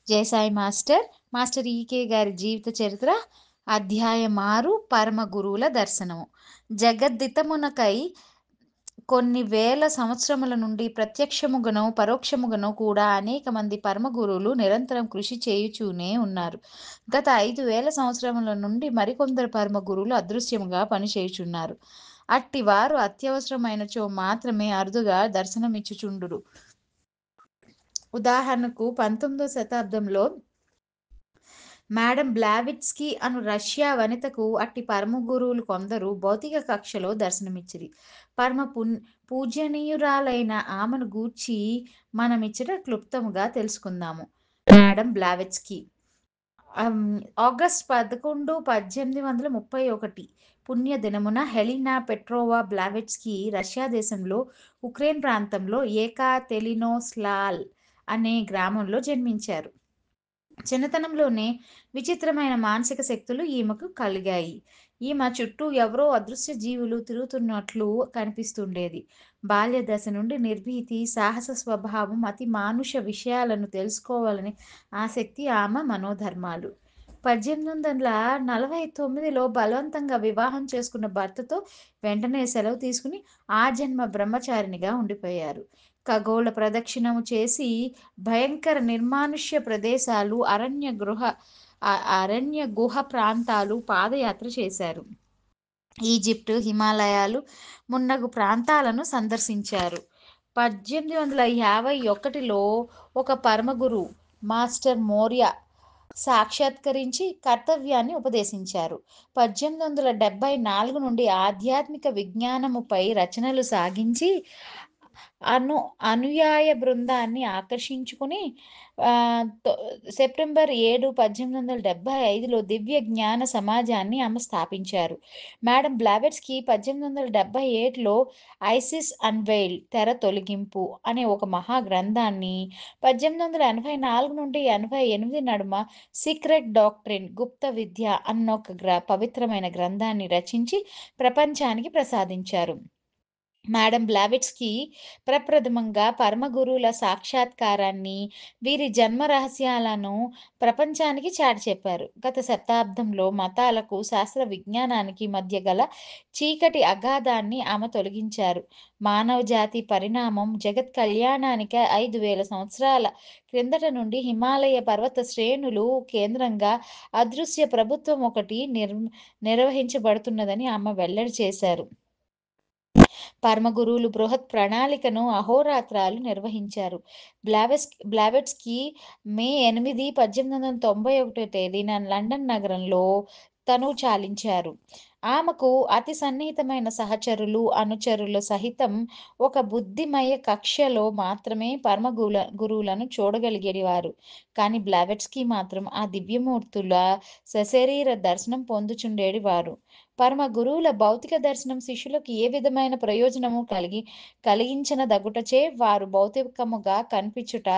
Jayasai master ఈకే గారి జీవిత చరిత్ర. అధ్యాయం 6 పరమ గురువుల దర్శనము. జగద్దితమునకై కొన్ని వేల సంవత్సరముల నుండి ప్రత్యక్షముగనో పరోక్షముగనో కూడా అనేక మంది పరమ గురువులు నిరంతరం కృషి చేయుచూనే ఉన్నారు. గత 5,000 సంవత్సరముల నుండి మరికొందరు పరమ గురువులు అదృశ్యముగా పనిచేయుచున్నారు. అట్టివారు అత్యవసరమైనచో మాత్రమే అరుదుగా దర్శనమిచ్చుచుండురు. ఉదాహరణకు 19వ శతాబ్దంలో మేడం బ్లావిట్స్కీ అను రష్యా వనితకు అట్టి పరమ గురువులు కొందరు భౌతిక కక్షలో దర్శనమిచ్చిరి. పరమ పూజ్యనీయురాలైన ఆమెను గూర్చి మనమిచ్చట క్లుప్తముగా తెలుసుకుందాము. మేడం బ్లావిట్స్కీ ఆగస్టు 11, 1831 పుణ్యదినమున హెలినా పెట్రోవా బ్లావిట్స్కీ రష్యా దేశంలో ఉక్రెయిన్ ప్రాంతంలో ఏకాతెరినోస్లాల్ అనే గ్రామంలో జన్మించారు. చిన్నతనంలోనే విచిత్రమైన మానసిక శక్తులు ఈమెకు కలిగాయి. ఈమె చుట్టూ ఎవరో అదృశ్య జీవులు తిరుగుతున్నట్లు కనిపిస్తుండేది. బాల్య దశ నుండి నిర్భీతి, సాహస స్వభావం, అతి మానుష విషయాలను తెలుసుకోవాలనే ఆసక్తి ఆమె మనోధర్మాలు. 1849లో బలవంతంగా వివాహం చేసుకున్న భర్తతో వెంటనే సెలవు తీసుకుని ఆజన్మ బ్రహ్మచారిణిగా ఉండిపోయారు. ఖగోళ ప్రదక్షిణము చేసి భయంకర నిర్మానుష్య ప్రదేశాలు, అరణ్య గుహ ప్రాంతాలు పాదయాత్ర చేశారు. ఈజిప్టు, హిమాలయాలు మున్నగు ప్రాంతాలను సందర్శించారు. 1851లో ఒక పరమగురు మాస్టర్ మోరియా సాక్షాత్కరించి కర్తవ్యాన్ని ఉపదేశించారు. 1874 నుండి ఆధ్యాత్మిక విజ్ఞానముపై రచనలు సాగించి అనుయాయ బృందాన్ని ఆకర్షించుకుని సెప్టెంబర్ 7, 1875లో దివ్య జ్ఞాన సమాజాన్ని ఆమె స్థాపించారు. మేడం బ్లావిట్స్కీ 1877లో ఐసిస్ అన్వెయిల్డ్ తెర తొలగింపు అనే ఒక మహా గ్రంథాన్ని, 1884 నుండి 88 నడుమ సీక్రెట్ డాక్ట్రిన్ గుప్త విద్య అన్న ఒక పవిత్రమైన గ్రంథాన్ని రచించి ప్రపంచానికి ప్రసాదించారు. మేడం బ్లావిట్స్కీ ప్రప్రథమంగా పరమ గురువుల సాక్షాత్కారాన్ని, వీరి జన్మ రహస్యాలను ప్రపంచానికి చాటి చెప్పారు. గత శతాబ్దంలో మతాలకు, శాస్త్ర విజ్ఞానానికి మధ్య గల చీకటి అగాధాన్ని ఆమె తొలగించారు. మానవ జాతి పరిణామం, జగత్ కళ్యాణానికి 5,000 సంవత్సరాల క్రిందట నుండి హిమాలయ పర్వత శ్రేణులు కేంద్రంగా అదృశ్య ప్రభుత్వం ఒకటి నిర్వహించబడుతున్నదని ఆమె వెల్లడి చేశారు. పరమ గురువులు బృహత్ ప్రణాళికను అహోరాత్రాలు నిర్వహించారు. బ్లావిట్స్కీ మే 8, 1891 తేదీన లండన్ నగరంలో తనువు చాలించారు. ఆమెకు అతి సన్నిహితమైన సహచరులు, అనుచరుల సహితం ఒక బుద్ధిమయ కక్షలో మాత్రమే పరమ గురువులను చూడగలిగేవారు. కానీ బ్లావిట్స్కీ మాత్రం ఆ దివ్యమూర్తుల సశరీర దర్శనం పొందుచుండేవారు. పరమ గురువుల భౌతిక దర్శనం శిష్యులకు ఏ విధమైన ప్రయోజనము కలిగించనదగుటచే వారు భౌతికముగా కనిపించుట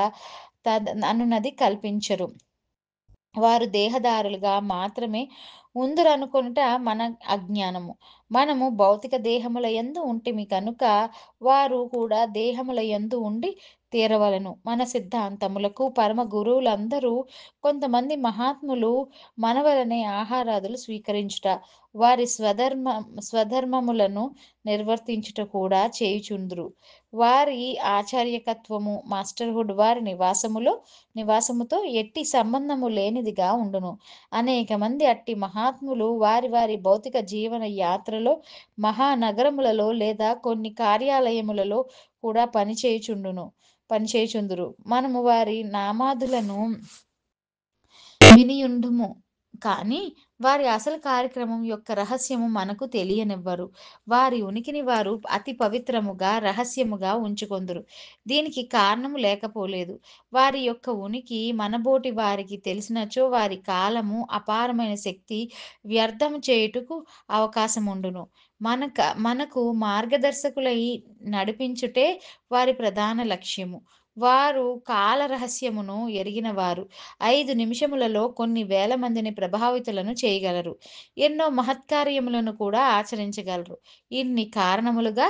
అనునది కల్పించరు. వారు దేహదారులుగా మాత్రమే ఉందురనుకొనుట మన అజ్ఞానము. మనము భౌతిక దేహముల యందు ఉంటిమి కనుక వారు కూడా దేహముల యందు ఉండి తీరవలెను. మన సిద్ధాంతములకు పరమ గురువులందరూ కొంతమంది మహాత్ములు మనవలనే ఆహారాదులు స్వీకరించుట, వారి స్వధర్మములను నిర్వర్తించుట కూడా చేయుచుందురు. వారి ఆచార్యకత్వము, మాస్టర్హుడ్ వారి నివాసముతో ఎట్టి సంబంధము లేనిదిగా ఉండును. అనేక మంది అట్టి మహాత్ములు వారి వారి భౌతిక జీవన యాత్రలో మహానగరములలో లేదా కొన్ని కార్యాలయములలో కూడా పనిచేయుచుందురు. మనము వారి నామాదులను వినియుండుము కానీ వారి అసలు కార్యక్రమం యొక్క రహస్యము మనకు తెలియనివ్వరు. వారి ఉనికిని వారు అతి పవిత్రముగా, రహస్యముగా ఉంచుకొందురు. దీనికి కారణము లేకపోలేదు. వారి యొక్క ఉనికి మనబోటి వారికి తెలిసినచో వారి కాలము, అపారమైన శక్తి వ్యర్థము చేయుటకు అవకాశముండును. మనకు మార్గదర్శకులై నడిపించుటే వారి ప్రధాన లక్ష్యము. వారు కాల రహస్యమును ఎరిగినవారు. 5 నిమిషములలో కొన్ని వేల మందిని ప్రభావితులను చేయగలరు. ఎన్నో మహత్కార్యములను కూడా ఆచరించగలరు. ఇన్ని కారణములుగా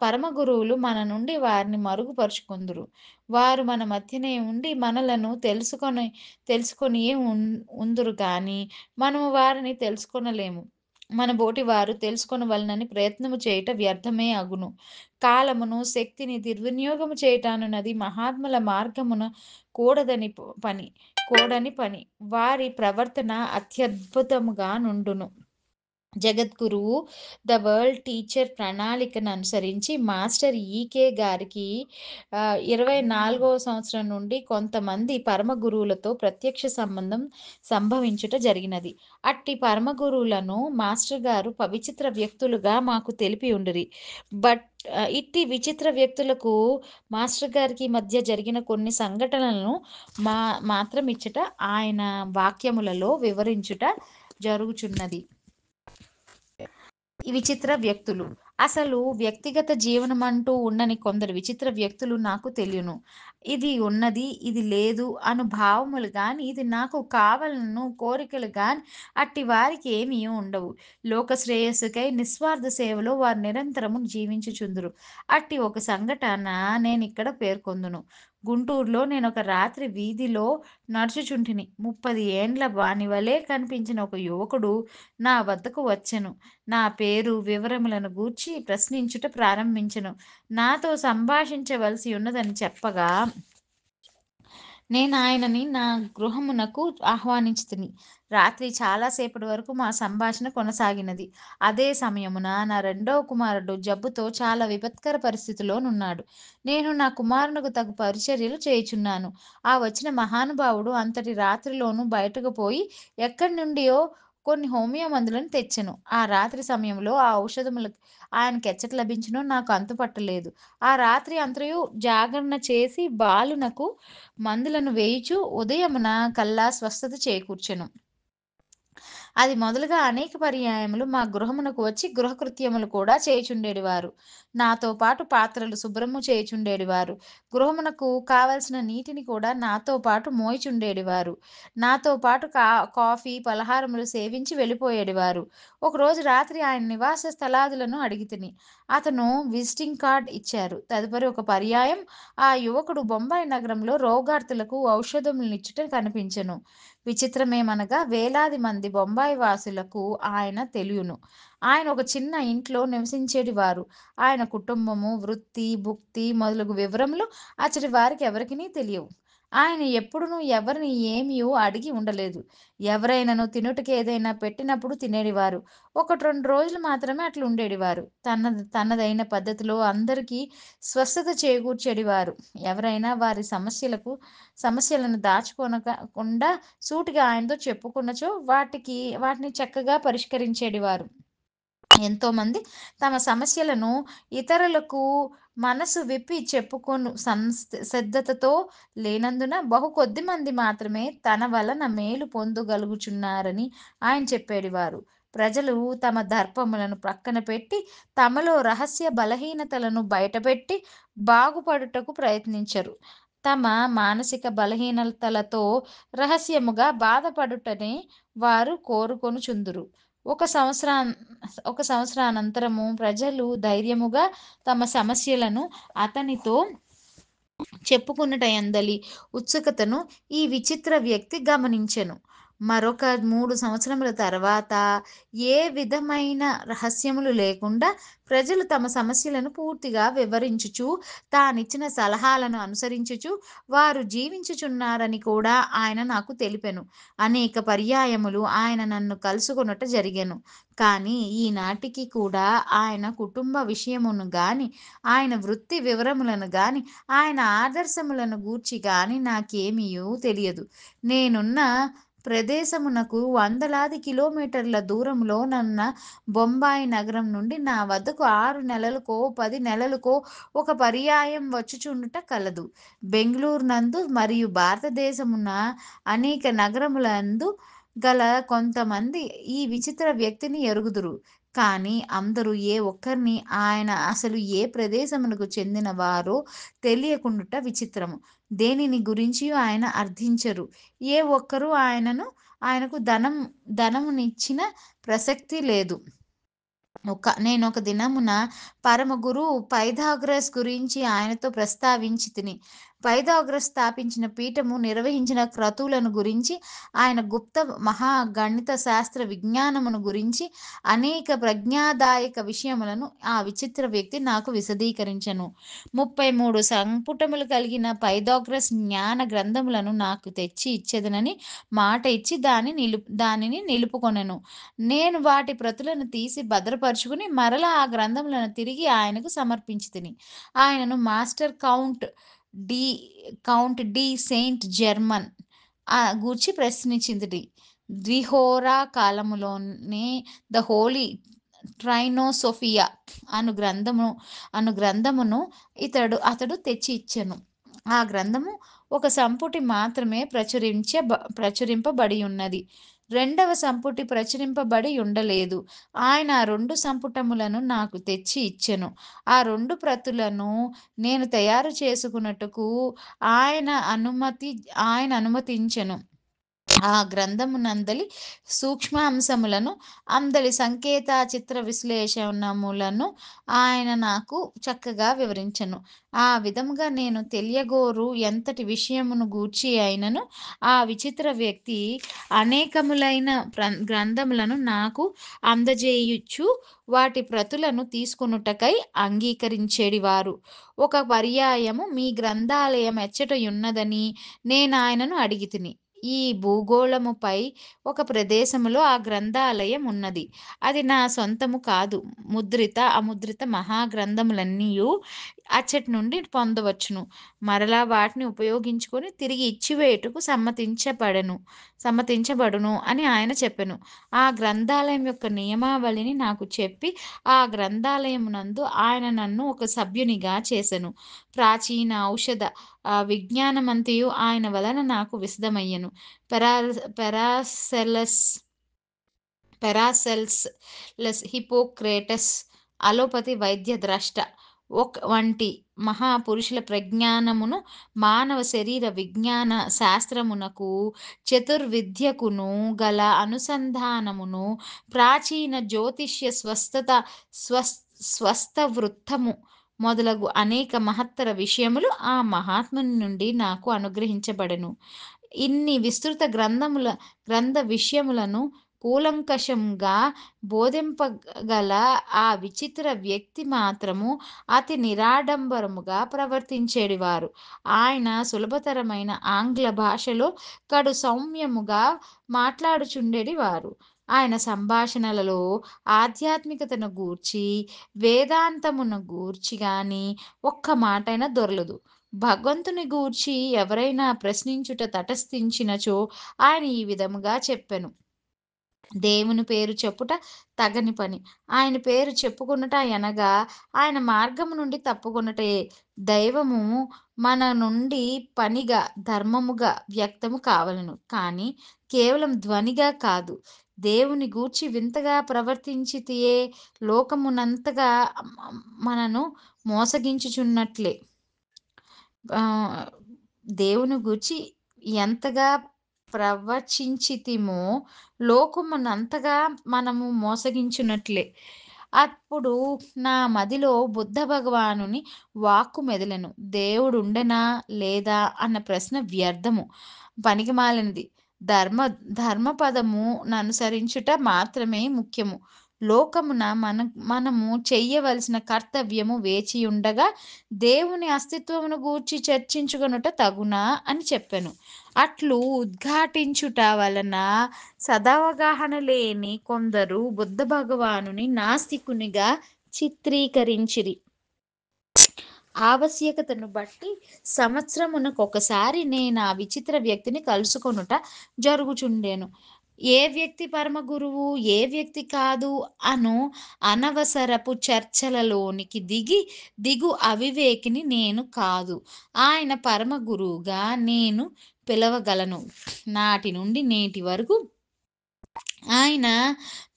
పరమ గురువులు మన నుండి వారిని మరుగుపరుచుకొందురు. వారు మన మధ్యనే ఉండి మనలను తెలుసుకొనియే ఉందురు గాని, మనము వారిని తెలుసుకొనలేము. మన బోటివారు తెలుసుకొనవలెనని ప్రయత్నము చేయుట వ్యర్థమే అగును. కాలమును, శక్తిని దుర్వినియోగము చేయుటనున్నది మహాత్ముల మార్గమున కూడదని పని కూడని పని. వారి ప్రవర్తన అత్యద్భుతముగా నుండును. జగద్గురువు, ద వరల్డ్ టీచర్ ప్రణాళికను అనుసరించి మాస్టర్ ఈకే గారికి 24వ సంవత్సరం నుండి కొంతమంది పరమ గురువులతో ప్రత్యక్ష సంబంధం సంభవించుట జరిగినది. అట్టి పరమ గురువులను మాస్టర్ గారు విచిత్ర వ్యక్తులుగా మాకు తెలిపి ఉండిరి. బట్ ఇట్టి విచిత్ర వ్యక్తులకు మాస్టర్ గారికి మధ్య జరిగిన కొన్ని సంఘటనలను మా మాత్రం ఇచ్చట ఆయన వాక్యములలో వివరించుట జరుగుచున్నది. ఈ విచిత్ర వ్యక్తులు. అసలు వ్యక్తిగత జీవనమంటూ ఉండని కొందరు విచిత్ర వ్యక్తులు నాకు తెలియను. ఇది ఉన్నది, ఇది లేదు అను భావములు గాని, ఇది నాకు కావాలను కోరికలు గాని అట్టి వారికి ఏమీ ఉండవు. లోక శ్రేయస్సుకై నిస్వార్థ సేవలో వారు నిరంతరము జీవించుచుందురు. అట్టి ఒక సంఘటన నేనిక్కడ పేర్కొందును. గుంటూరులో నేనొక రాత్రి వీధిలో నడుచుచుంటిని. 30 ఏండ్ల వానివలే కనిపించిన ఒక యువకుడు నా వద్దకు వచ్చెను. నా పేరు, వివరములను గూర్చి ప్రశ్నించుట ప్రారంభించెను. నాతో సంభాషించవలసి ఉన్నదని చెప్పగా, నేనాయనని నా గృహమునకు ఆహ్వానించితిని. రాత్రి చాలా సేపటి వరకు మా సంభాషణ కొనసాగినది. అదే సమయమున నా రెండవ కుమారుడు జబ్బుతో చాలా విపత్కర పరిస్థితిలో నున్నాడు. నేను నా కుమారునకు తగు పరిచర్యలు చేయుచున్నాను. ఆ వచ్చిన మహానుభావుడు అంతటి రాత్రిలోనూ బయటకు పోయి ఎక్కడి నుండియో కొన్ని హోమియో మందులను తెచ్చెను. ఆ రాత్రి సమయంలో ఆ ఔషధములు ఆయనకెచ్చట లభించినో నాకు అంతుపట్టలేదు. ఆ రాత్రి అంతయు జాగరణ చేసి బాలునకు మందులను వేయుచు ఉదయమున కల్లా స్వస్థత చేకూర్చెను. అది మొదలుగా అనేక పర్యాయములు మా గృహమునకు వచ్చి గృహకృత్యములు కూడా చేయుచుండేడివారు. నాతో పాటు పాత్రలు శుభ్రము చేయుచుండేడివారు. గృహమునకు కావలసిన నీటిని కూడా నాతో పాటు మోయుచుండేడివారు. నాతో పాటు కాఫీ, పలహారములు సేవించి వెళ్ళిపోయేడివారు. ఒకరోజు రాత్రి ఆయన నివాస స్థలాదులను అడిగితిని. అతను విజిటింగ్ కార్డ్ ఇచ్చారు. తదుపరి ఒక పర్యాయం ఆ యువకుడు బొంబాయి నగరంలో రోగార్తులకు ఔషధములిచ్చుట కనిపించెను. విచిత్రమేమనగా వేలాది మంది బొంబాయి వాసులకు ఆయన తెలియును. ఆయన ఒక చిన్న ఇంట్లో నివసించేటివారు. ఆయన కుటుంబము, వృత్తి, భుక్తి మొదలగు వివరములు అచ్చటి వారికి ఎవరికినీ తెలియవు. ఆయన ఎప్పుడునూ ఎవరిని ఏమియూ అడిగి ఉండలేదు. ఎవరైనను తినుటకేదైనా పెట్టినప్పుడు తినేడివారు. 1, 2 రోజులు మాత్రమే అట్లుండేడివారు. తనదైన పద్ధతిలో అందరికీ స్వస్థత చేకూర్చేడివారు. ఎవరైనా వారి సమస్యలను దాచుకొనకుండా సూటిగా ఆయనతో చెప్పుకున్నచో వాటిని చక్కగా పరిష్కరించేడివారు. ఎంతోమంది తమ సమస్యలను ఇతరులకు మనసు విప్పి చెప్పుకొను సిద్ధతతో లేనందున బహు కొద్ది మంది మాత్రమే తన వలన మేలు పొందగలుగుచున్నారని ఆయన చెప్పేడివారు. ప్రజలు తమ దర్పములను ప్రక్కన పెట్టి తమలో రహస్య బలహీనతలను బయటపెట్టి బాగుపడుటకు ప్రయత్నించరు. తమ మానసిక బలహీనతలతో రహస్యముగా బాధపడుటనే వారు కోరుకొనుచుందురు. ఒక సంవత్సరం ఒక సంవత్సరానంతరము ప్రజలు ధైర్యముగా తమ సమస్యలను అతనితో చెప్పుకొనుట యందలి ఉత్సుకతను ఈ విచిత్ర వ్యక్తి గమనించెను. మరొక 3 సంవత్సరముల తర్వాత ఏ విధమైన రహస్యములు లేకుండా ప్రజలు తమ సమస్యలను పూర్తిగా వివరించుచు, తానిచ్చిన సలహాలను అనుసరించుచు వారు జీవించుచున్నారని కూడా ఆయన నాకు తెలిపెను. అనేక పర్యాయములు ఆయన నన్ను కలుసుకొనుట జరిగెను. కానీ ఈనాటికి కూడా ఆయన కుటుంబ విషయమును గాని, ఆయన వృత్తి వివరములను గాని, ఆయన ఆదర్శములను గూర్చి గాని నాకేమియూ తెలియదు. నేనున్న ప్రదేశమునకు వందలాది కిలోమీటర్ల దూరములోనున్న బొంబాయి నగరం నుండి నా వద్దకు 6 నెలలకో, 10 నెలలకో ఒక పర్యాయం వచ్చుచుండుట కలదు. బెంగుళూరు నందు మరియు భారతదేశమున అనేక నగరములందు గల కొంతమంది ఈ విచిత్ర వ్యక్తిని ఎరుగుదురు. కానీ అందరూ ఏ ఒక్కరిని ఆయన అసలు ఏ ప్రదేశమునకు చెందిన వారో తెలియకుండుట విచిత్రము. దేనిని గురించియో ఆయన అర్థించరు. ఏ ఒక్కరు ఆయనకు ధనమునిచ్చిన ప్రసక్తి లేదు. నేనొక దినమున పరమ గురువు పైథాగరస్ గురించి ఆయనతో ప్రస్తావించి తిని. పైథాగరస్ స్థాపించిన పీఠము నిర్వహించిన క్రతువులను గురించి, ఆయన గుప్త మహాగణిత శాస్త్ర విజ్ఞానమును గురించి అనేక ప్రజ్ఞాదాయక విషయములను ఆ విచిత్ర వ్యక్తి నాకు విశదీకరించెను. 33 సంపుటములు కలిగిన పైథాగరస్ జ్ఞాన గ్రంథములను నాకు తెచ్చి ఇచ్చెదనని మాట ఇచ్చి దానిని నిలుపుకొనెను. నేను వాటి ప్రతులను తీసి భద్రపరుచుకుని మరలా ఆ గ్రంథములను తిరిగి ఆయనకు సమర్పించితిని. ఆయనను master de Count de Saint Germain గూర్చి ప్రశ్నించితిని. ద్విహోరా కాలములోనే ద హోలీ ట్రైనోసోఫియా అను గ్రంథమును అతడు తెచ్చి ఇచ్చెను. ఆ గ్రంథము ఒక సంపుటి మాత్రమే ప్రచురింపబడి ఉన్నది. రెండవ సంపుటి ప్రచురింపబడి ఉండలేదు. ఆయన ఆ 2 సంపుటములను నాకు తెచ్చి ఇచ్చెను. ఆ 2 ప్రతులను నేను తయారు చేసుకొనుటకు ఆయన అనుమతించెను. ఆ గ్రంథమునందలి సూక్ష్మాంశములను, అందలి సంకేత చిత్ర విశ్లేషణములను ఆయన నాకు చక్కగా వివరించెను. ఆ విధముగా నేను తెలియగోరు ఎంతటి విషయమును గూర్చి అయినను ఆ విచిత్ర వ్యక్తి అనేకములైన గ్రంథములను నాకు అందజేయుచు వాటి ప్రతులను తీసుకొనుటకై అంగీకరించెడివారు. ఒక పర్యాయము మీ గ్రంథాలయం ఎచ్చటయున్నదని నేనాయనను అడిగితిని. ఈ భూగోళముపై ఒక ప్రదేశములో ఆ గ్రంథాలయం ఉన్నది. అది నా సొంతము కాదు. ముద్రిత, అముద్రిత మహాగ్రంథములన్నీయు అచ్చటి నుండి పొందవచ్చును. మరలా వాటిని ఉపయోగించుకొని తిరిగి ఇచ్చివేయుటకు సమ్మతించబడును అని ఆయన చెప్పెను. ఆ గ్రంథాలయం యొక్క నియమావళిని నాకు చెప్పి, ఆ గ్రంథాలయమునందు ఆయన నన్ను ఒక సభ్యునిగా చేసెను. ప్రాచీన ఔషధ విజ్ఞానమంతయు ఆయన వలన నాకు విశదమయ్యెను. పెరాసెల్స్, హిప్పోక్రేటస్, అలోపతి వైద్య ద్రష్ట వంటి మహాపురుషుల ప్రజ్ఞానమును, మానవ శరీర విజ్ఞాన శాస్త్రమునకు, చతుర్విద్యకును గల అనుసంధానమును, ప్రాచీన జ్యోతిష్య స్వస్థవృత్తము మొదలగు అనేక మహత్తర విషయములు ఆ మహాత్ముని నుండి నాకు అనుగ్రహించబడెను. ఇన్ని విస్తృత గ్రంథ విషయములను కూలంకషంగా బోధింపగల ఆ విచిత్ర వ్యక్తి మాత్రము అతి నిరాడంబరముగా ప్రవర్తించేడివారు. ఆయన సులభతరమైన ఆంగ్ల భాషలో కడు సౌమ్యముగా మాట్లాడుచుండెడివారు. ఆయన సంభాషణలలో ఆధ్యాత్మికతను గూర్చి, వేదాంతమును గూర్చి గాని ఒక్క మాటైనా దొరలదు. భగవంతుని గూర్చి ఎవరైనా ప్రశ్నించుట తటస్థించినచో ఆయన ఈ విధముగా చెప్పెను: దేవుని పేరు చెప్పుట తగని పని. ఆయన పేరు చెప్పుకొనుట అనగా ఆయన మార్గము నుండి తప్పుకొనుటయే. దైవము మన నుండి పనిగా, ధర్మముగా వ్యక్తము కావలెను. కానీ కేవలం ధ్వనిగా కాదు. దేవుని గూర్చి వింతగా ప్రవర్తించితియే లోకమునంతగా మనను మోసగించుచున్నట్లే. దేవుని గూర్చి ఎంతగా ప్రవచించితిమో లోకమునంతగా మనము మోసగించున్నట్లే. అప్పుడు నా మదిలో బుద్ధ భగవానుని వాక్కు మెదిలెను. దేవుడుండెనా లేదా అన్న ప్రశ్న వ్యర్థము, పనికిమాలినది. ధర్మపదము ననుసరించుట మాత్రమే ముఖ్యము. లోకమున మనము చెయ్యవలసిన కర్తవ్యము వేచియుండగా దేవుని అస్తిత్వమును గూర్చి చర్చించుకొనుట తగునా అని చెప్పెను. అట్లు ఉద్ఘాటించుట వలన సదవగాహన లేని కొందరు బుద్ధ భగవానుని నాస్తికునిగా చిత్రీకరించిరి. ఆవశ్యకతను బట్టి సంవత్సరమునకొకసారి నేనా విచిత్ర వ్యక్తిని కలుసుకొనుట జరుగుచుండెను. ఏ వ్యక్తి పరమ గురువు, ఏ వ్యక్తి కాదు అను అనవసరపు చర్చలలోనికి దిగు అవివేకిని నేను కాదు. ఆయన పరమ గురువుగా నేను పిలవగలను. నాటి నుండి నేటి వరకు ఆయన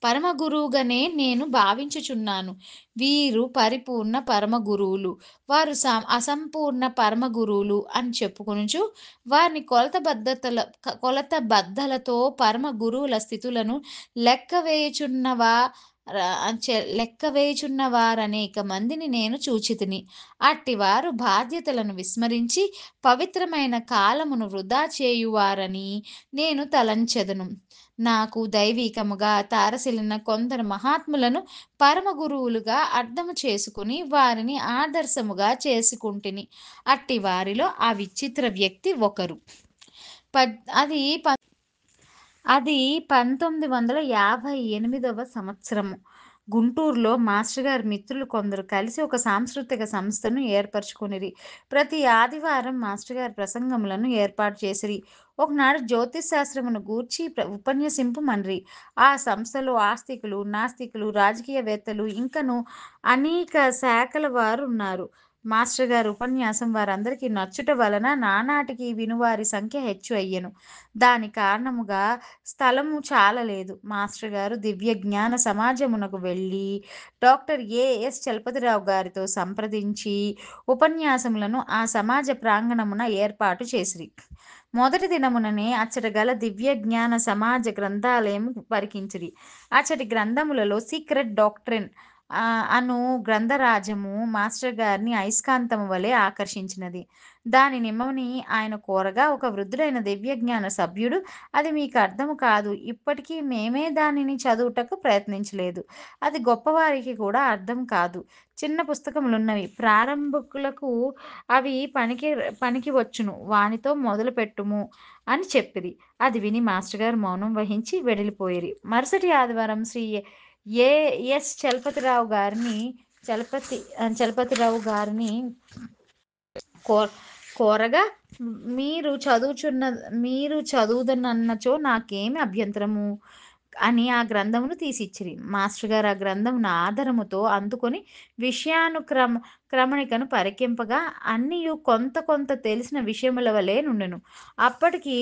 పరమ గురువుగానే నేను భావించుచున్నాను. వీరు పరిపూర్ణ పరమ గురువులు. వారు అసంపూర్ణ పరమ గురువులు అని చెప్పుకొనుచు, వారిని కొలత బద్దలతో పరమ గురువుల స్థితులను లెక్క వేయుచున్నవా లెక్క వేయుచున్న వారనేక మందిని నేను చూచితిని. అట్టివారు బాధ్యతలను విస్మరించి, పవిత్రమైన కాలమును వృధా చేయువారని నేను తలంచెదను. నాకు దైవీకముగా తారసిల్లిన కొందరు మహాత్ములను పరమ గురువులుగా అర్థము చేసుకుని వారిని ఆదర్శముగా చేసుకుంటిని. అట్టి వారిలో ఆ విచిత్ర వ్యక్తి ఒకరు. పద్ అది ప అది 1958వ సంవత్సరము. గుంటూరులో మాస్టర్ గారి మిత్రులు కొందరు కలిసి ఒక సాంస్కృతిక సంస్థను ఏర్పరచుకొనిరి. ప్రతి ఆదివారం మాస్టర్ గారి ప్రసంగములను ఏర్పాటు చేసిరి. ఒకనాడు జ్యోతిష్ శాస్త్రమును గూర్చి ఉపన్యసింపుమనిరి. ఆ సంస్థలో ఆస్తికులు, నాస్తికులు, రాజకీయవేత్తలు ఇంకను అనేక శాఖల వారు ఉన్నారు. మాస్టర్ గారి ఉపన్యాసం వారందరికీ నచ్చుట వలన నానాటికి వినువారి సంఖ్య హెచ్చు అయ్యెను. దాని కారణముగా స్థలము చాలలేదు. మాస్టర్ గారు దివ్య జ్ఞాన సమాజమునకు వెళ్ళి డాక్టర్ ఏ.ఎస్. చలపతిరావు గారితో సంప్రదించి ఉపన్యాసములను ఆ సమాజ ప్రాంగణమున ఏర్పాటు చేసిరి. మొదటి దినముననే అచ్చట గల దివ్య జ్ఞాన సమాజ గ్రంథాలయము పరికించిరి. అచ్చటి గ్రంథములలో సీక్రెట్ డాక్ట్రిన్ అను గ్రంథరాజము మాస్టర్ గారిని అయస్కాంతము వలె ఆకర్షించినది. దాని నిమ్మని ఆయన కోరగా, ఒక వృద్ధుడైన దివ్యజ్ఞాన సభ్యుడు, అది మీకు అర్థము కాదు, ఇప్పటికీ మేమే దానిని చదువుటకు ప్రయత్నించలేదు, అది గొప్పవారికి కూడా అర్థం కాదు, చిన్న పుస్తకములున్నవి, ప్రారంభకులకు అవి పనికి వచ్చును, వానితో మొదలు పెట్టుము అని చెప్పిరి. అది విని మాస్టర్ గారు మౌనం వహించి వెడలిపోయిరి. మరుసటి ఆదివారం శ్రీ ఏ.ఎస్. చలపతిరావు గారిని కో కోరగా, మీరు చదువుదనన్నచో నాకేమి అభ్యంతరము అని ఆ గ్రంథమును తీసిచ్చిరి. మాస్టర్ గారు ఆ గ్రంథమును ఆదరముతో అందుకొని క్రమణికను పరికింపగా అన్నియు కొంత కొంత తెలిసిన విషయముల వలె నుండెను. అప్పటికి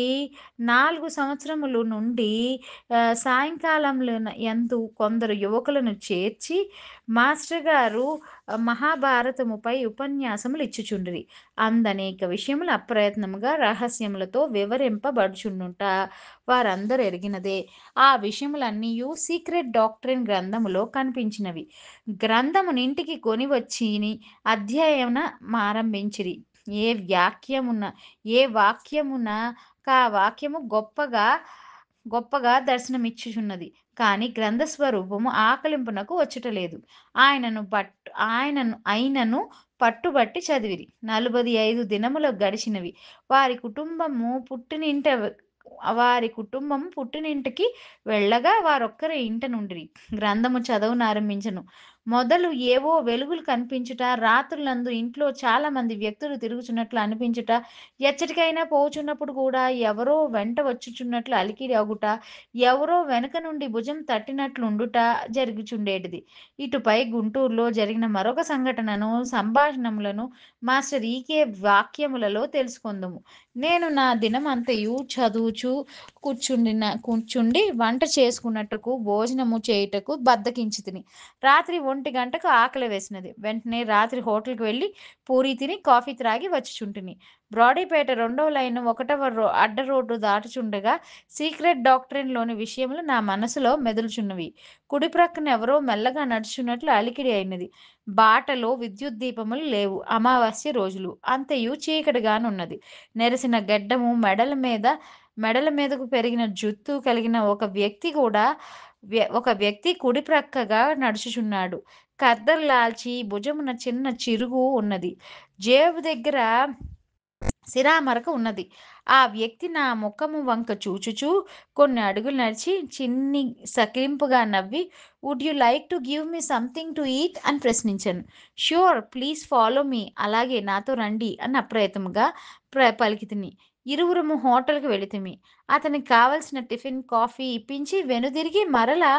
4 సంవత్సరములు నుండి సాయంకాలముల యందు కొందరు యువకులను చేర్చి మాస్టర్ గారు మహాభారతముపై ఉపన్యాసములు ఇచ్చుచుండిరి. అందనేక విషయములు అప్రయత్నముగా రహస్యములతో వివరింపబడుచుండుట వారందరూ ఎరిగినదే. ఆ విషయములన్నీయు సీక్రెట్ డాక్ట్రిన్ గ్రంథములో కనిపించినవి. గ్రంథమునింటికి కొని వచ్చిని అధ్యయనమారంభించిరి. ఏ వాక్యమున కా వాక్యము గొప్పగా దర్శనమిచ్చుచున్నది. కాని గ్రంథ స్వరూపము ఆకలింపునకు వచ్చుటలేదు. అయినను పట్టుబట్టి చదివిరి. 45 దినములు గడిచినవి. వారి కుటుంబము పుట్టినింటికి వెళ్ళగా వారొక్కరే ఇంట నుండిరి. గ్రంథము చదవనారంభించెను. మొదలు ఏవో వెలుగులు కనిపించుట, రాత్రులందు ఇంట్లో చాలా మంది వ్యక్తులు తిరుగుచున్నట్లు అనిపించుట, ఎచ్చటికైనా పోచున్నప్పుడు కూడా ఎవరో వెంట వచ్చుచున్నట్లు అలికిడి అగుట, ఎవరో వెనుక నుండి భుజం తట్టినట్లుండుట జరుగుచుండేటిది. ఇటుపై గుంటూరులో జరిగిన మరొక సంఘటనను, సంభాషణములను మాస్టర్ ఈకే వాక్యములలో తెలుసుకొందుము. నేను నా దినమంతయు చదువుచు కూర్చుండి వంట చేసుకున్నట్టుకు భోజనము చేయుటకు బద్ధకించితిని. రాత్రి 1 గంటకు ఆకలి వేసినది. వెంటనే రాత్రి హోటల్‌కి వెళ్ళి పూరీ తిని, కాఫీ త్రాగి వచ్చుచుంటిని. బ్రాడీపేట 2వ లైను 1వ అడ్డరోడ్డు దాటుచుండగా సీక్రెట్ డాక్ట్రిన్‌లోని విషయములు నా మనసులో మెదులుచున్నవి. కుడి ప్రక్కన ఎవరో మెల్లగా నడుచుచున్నట్లు అలికిడి అయినది. బాటలో విద్యుత్ దీపములు లేవు. అమావాస్య రోజులు. అంతయు చీకటిగానున్నది. నెరసిన గెడ్డము, మెడల మీదకు పెరిగిన జుత్తు కలిగిన ఒక వ్యక్తి కుడి ప్రక్కగా నడుచుచున్నాడు. ఖద్దరు లాల్చి భుజమున చిన్న చిరుగు ఉన్నది. జేబు దగ్గర సిరామరక ఉన్నది. ఆ వ్యక్తి నా ముఖము వంక చూచుచూ కొన్ని అడుగులు నడిచి చిన్ని సకిలింపుగా నవ్వి, would you like to give me something to eat అని ప్రశ్నించాను. ష్యూర్, ప్లీజ్ ఫాలో మీ, అలాగే నాతో రండి అని అప్రయత్నముగా పలికితిని. ఇరువురము హోటల్‌కి వెళితిమి. అతనికి కావలసిన టిఫిన్, కాఫీ ఇప్పించి వెనుదిరిగి మరలా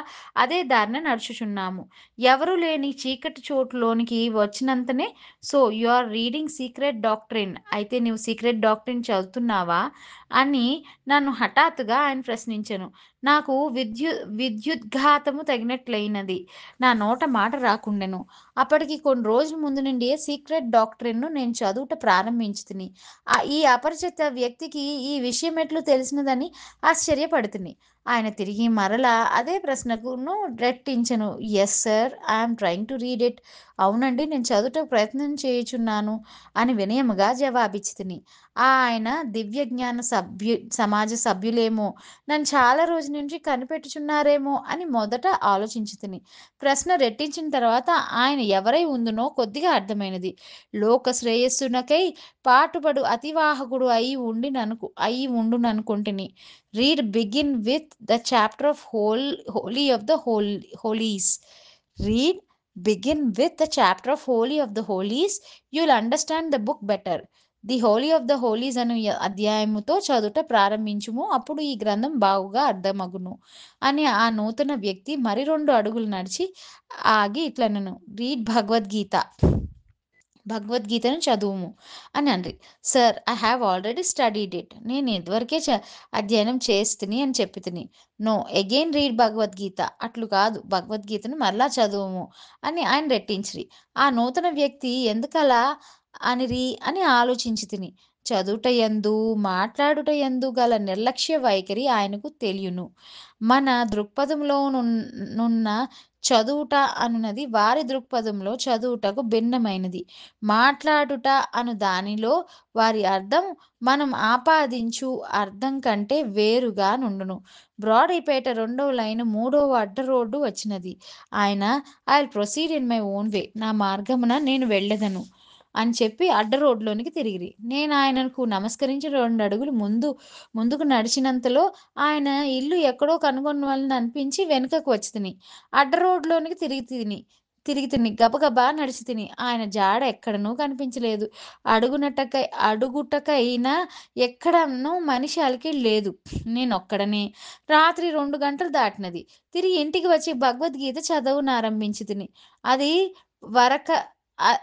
అదే దారిన నడుచుచున్నాము. ఎవరూ లేని చీకటి చోటులోనికి వచ్చినంతనే, so you are reading secret doctrine, అయితే నీవు సీక్రెట్ డాక్ట్రిన్ చదువుతున్నావా అని నన్ను హఠాత్తుగా ఆయన ప్రశ్నించెను. నాకు విద్యుద్ఘాతము తగినట్లయినది. నా నోట మాట రాకుండెను. అప్పటికి కొన్ని రోజుల ముందు నుండియే సీక్రెట్ డాక్ట్రిన్‌ను నేను చదువుట ప్రారంభించితిని. ఈ అపరిచిత వ్యక్తికి ఈ విషయమెట్లు తెలిసినదని ఆశ్చర్యపడితిని. ఆయన తిరిగి మరలా అదే ప్రశ్నకును రెట్టించెను. Yes sir. I am trying to read it. అవునండి. నేను చదువుటకు ప్రయత్నం చేయుచున్నాను అని వినయముగా జవాబిచ్చితిని. ఆయన దివ్యజ్ఞాన సమాజ సభ్యులేమో, నన్ను చాలా రోజుల నుంచి కనిపెట్టుచున్నారేమో అని మొదట ఆలోచించితిని. ప్రశ్న రెట్టించిన తర్వాత ఆయన ఎవరై ఉందునో కొద్దిగా అర్థమైనది. లోక శ్రేయస్సునకై పాటుపడు అతివాహకుడు అయి ఉండుననుకొంటిని. Read begin with the chapter of holy of the holies. Read begin with the chapter of holy of the holies. You'll understand the book better. The holy of the holies అను అధ్యాయముతో చదువుట ప్రారంభించుము. అప్పుడు ఈ గ్రంథం బాగుగా అర్థమగును అని ఆ నూతన వ్యక్తి మరి 2 అడుగులు నడిచి ఆగి ఇట్లనెను. రీడ్ భగవద్గీత. భగవద్గీతను చదువుము అని అండ్రి. Sir I have already studied it. నేను ఇదివరకే అధ్యయనం చేస్తిని అని చెప్పితిని. No again read Bhagavad Gita. అట్లు కాదు, భగవద్గీతను మరలా చదువుము అని ఆయన రెట్టించిరి. ఆ నూతన వ్యక్తి ఎందుకలా అనిరి అని ఆలోచించితిని. చదువుటయందు, మాట్లాడుటయందు గల నిర్లక్ష్య వైఖరి ఆయనకు తెలియును. మన దృక్పథంలో నున్న చదువుట అనునది వారి దృక్పథంలో చదువుటకు భిన్నమైనది. మాట్లాడుట అను దానిలో వారి అర్థం మనం ఆపాదించు అర్థం కంటే వేరుగా నుండును. బ్రాడీపేట 2వ లైను 3వ అడ్డ రోడ్డు వచ్చినది. ఆయన I will proceed in my own way. నా మార్గమున నేను వెళ్ళెదను అని చెప్పి అడ్డ రోడ్లోనికి తిరిగిరి. నేను ఆయనకు నమస్కరించి 2 అడుగులు ముందుకు నడిచినంతలో ఆయన ఇల్లు ఎక్కడో కనుగొనవలెనని అనిపించి వెనుకకు వచ్చితిని. అడ్డ రోడ్లోనికి తిరిగితిని. గబగబా నడిచితిని. ఆయన జాడ ఎక్కడనూ కనిపించలేదు. అడుగుటకైనా ఎక్కడనూ మనిషి అలికిడి లేదు. నేనొక్కడనే. రాత్రి 2 గంటలు దాటినది. తిరిగి ఇంటికి వచ్చి భగవద్గీత చదవనారంభించితిని. అది వరక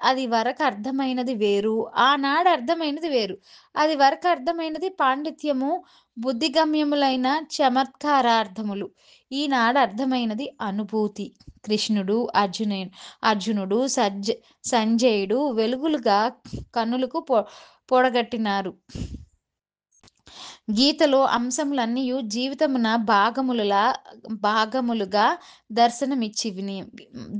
అది వరకు అర్థమైనది వేరు. ఆనాడు అర్థమైనది వేరు. అది వరకు అర్థమైనది పాండిత్యము, బుద్ధిగమ్యములైన చమత్కారార్థములు. ఈనాడు అర్థమైనది అనుభూతి. కృష్ణుడు, అర్జునుడు, సంజయుడు వెలుగులుగా కన్నులకు పొడగట్టినారు. గీతలో అంశములన్నీయు జీవితమున భాగములుగా